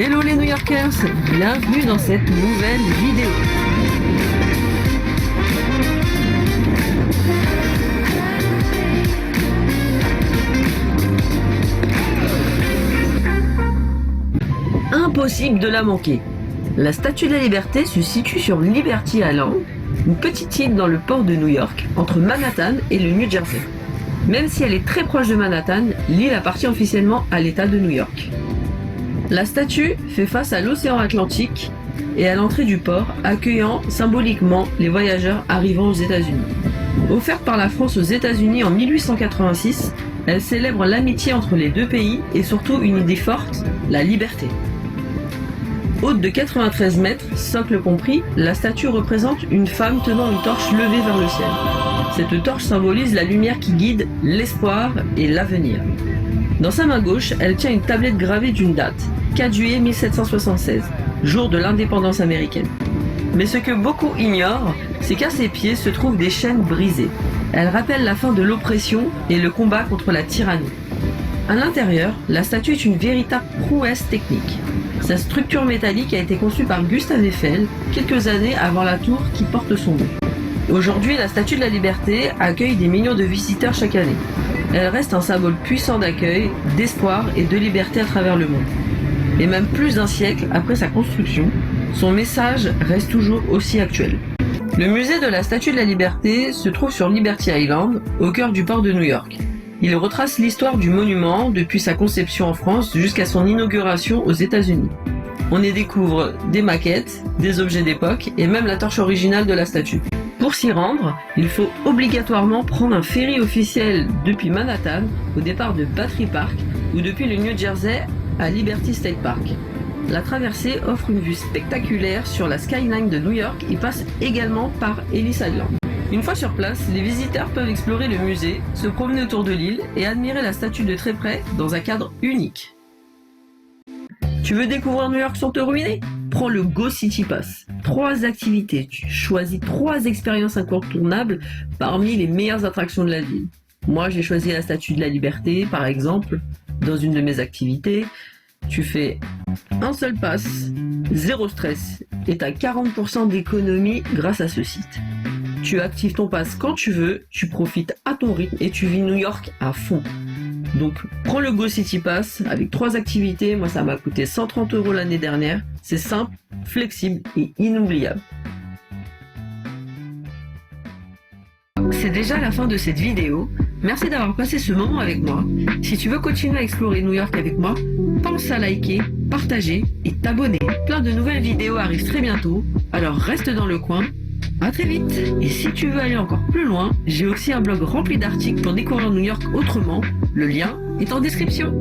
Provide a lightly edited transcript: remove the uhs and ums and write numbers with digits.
Hello les New Yorkers, bienvenue dans cette nouvelle vidéo. Impossible de la manquer. La Statue de la Liberté se situe sur Liberty Island, une petite île dans le port de New York, entre Manhattan et le New Jersey. Même si elle est très proche de Manhattan, l'île appartient officiellement à l'État de New York. La statue fait face à l'océan Atlantique et à l'entrée du port, accueillant symboliquement les voyageurs arrivant aux États-Unis. Offerte par la France aux États-Unis en 1886, elle célèbre l'amitié entre les deux pays et surtout une idée forte, la liberté. Haute de 93 mètres, socle compris, la statue représente une femme tenant une torche levée vers le ciel. Cette torche symbolise la lumière qui guide l'espoir et l'avenir. Dans sa main gauche, elle tient une tablette gravée d'une date, 4 juillet 1776, jour de l'indépendance américaine. Mais ce que beaucoup ignorent, c'est qu'à ses pieds se trouvent des chaînes brisées. Elle rappelle la fin de l'oppression et le combat contre la tyrannie. À l'intérieur, la statue est une véritable prouesse technique. Sa structure métallique a été conçue par Gustave Eiffel quelques années avant la tour qui porte son nom. Aujourd'hui, la Statue de la Liberté accueille des millions de visiteurs chaque année. Elle reste un symbole puissant d'accueil, d'espoir et de liberté à travers le monde. Et même plus d'un siècle après sa construction, son message reste toujours aussi actuel. Le musée de la Statue de la Liberté se trouve sur Liberty Island, au cœur du port de New York. Il retrace l'histoire du monument depuis sa conception en France jusqu'à son inauguration aux États-Unis. On y découvre des maquettes, des objets d'époque et même la torche originale de la statue. Pour s'y rendre, il faut obligatoirement prendre un ferry officiel depuis Manhattan au départ de Battery Park ou depuis le New Jersey à Liberty State Park. La traversée offre une vue spectaculaire sur la skyline de New York et passe également par Ellis Island. Une fois sur place, les visiteurs peuvent explorer le musée, se promener autour de l'île et admirer la statue de très près dans un cadre unique. Tu veux découvrir New York sans te ruiner ? Prends le Go City Pass. 3 activités, tu choisis 3 expériences incontournables parmi les meilleures attractions de la ville. Moi, j'ai choisi la Statue de la Liberté, par exemple, dans une de mes activités. Tu fais un seul pass, 0 stress, et tu as 40% d'économie grâce à ce site. Tu actives ton pass quand tu veux, tu profites à ton rythme et tu vis New York à fond. Donc prends le Go City Pass avec 3 activités, moi ça m'a coûté 130 € l'année dernière. C'est simple, flexible et inoubliable. C'est déjà la fin de cette vidéo. Merci d'avoir passé ce moment avec moi. Si tu veux continuer à explorer New York avec moi, pense à liker, partager et t'abonner. Plein de nouvelles vidéos arrivent très bientôt, alors reste dans le coin. À très vite. Et si tu veux aller encore plus loin, j'ai aussi un blog rempli d'articles pour découvrir New York autrement. Le lien est en description.